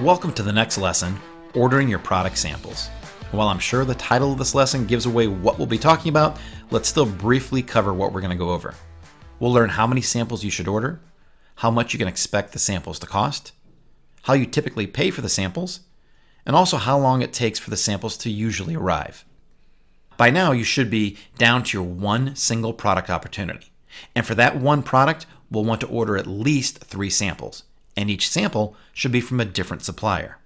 Welcome to the next lesson, Ordering Your Product Samples. While I'm sure the title of this lesson gives away what we'll be talking about, let's still briefly cover what we're going to go over. We'll learn how many samples you should order, how much you can expect the samples to cost, how you typically pay for the samples, and also how long it takes for the samples to usually arrive. By now, you should be down to your one single product opportunity. And for that one product, we'll want to order at least 3 samples. And each sample should be from a different supplier.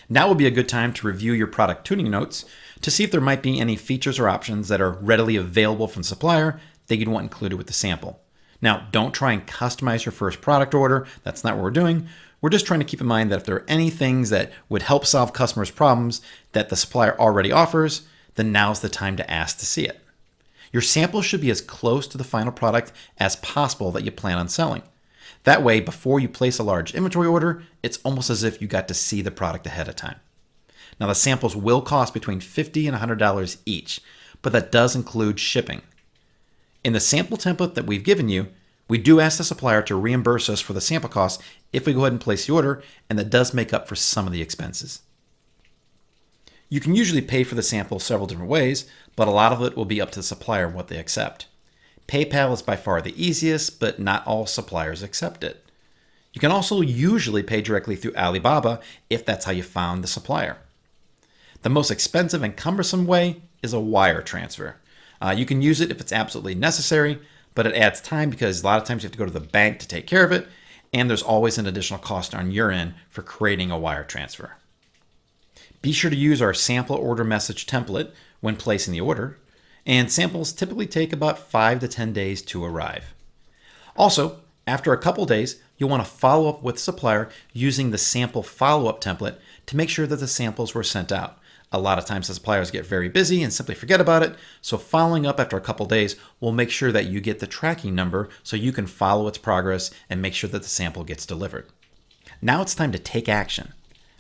Now would be a good time to review your product tuning notes to see if there might be any features or options that are readily available from the supplier that you'd want included with the sample. Now, don't try and customize your first product order. That's not what we're doing. We're just trying to keep in mind that if there are any things that would help solve customers' problems that the supplier already offers, then now's the time to ask to see it. Your sample should be as close to the final product as possible that you plan on selling. That way, before you place a large inventory order, it's almost as if you got to see the product ahead of time. Now, the samples will cost between $50 and $100 each, but that does include shipping. In the sample template that we've given you, we do ask the supplier to reimburse us for the sample costs if we go ahead and place the order, and that does make up for some of the expenses. You can usually pay for the sample several different ways, but a lot of it will be up to the supplier what they accept. PayPal is by far the easiest, but not all suppliers accept it. You can also usually pay directly through Alibaba if that's how you found the supplier. The most expensive and cumbersome way is a wire transfer. You can use it if it's absolutely necessary, but it adds time because a lot of times you have to go to the bank to take care of it, and there's always an additional cost on your end for creating a wire transfer. Be sure to use our sample order message template when placing the order, and samples typically take about 5 to 10 days to arrive. Also, after a couple days, you'll want to follow up with the supplier using the sample follow-up template to make sure that the samples were sent out. A lot of times the suppliers get very busy and simply forget about it, so following up after a couple days will make sure that you get the tracking number so you can follow its progress and make sure that the sample gets delivered. Now it's time to take action.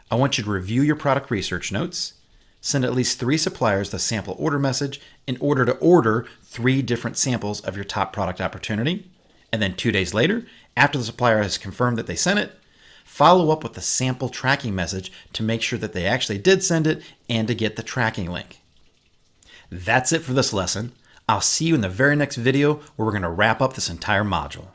I want you to review your product research notes, send at least 3 suppliers the sample order message in order to order 3 different samples of your top product opportunity. And then 2 days later, after the supplier has confirmed that they sent it, follow up with the sample tracking message to make sure that they actually did send it and to get the tracking link. That's it for this lesson. I'll see you in the very next video where we're going to wrap up this entire module.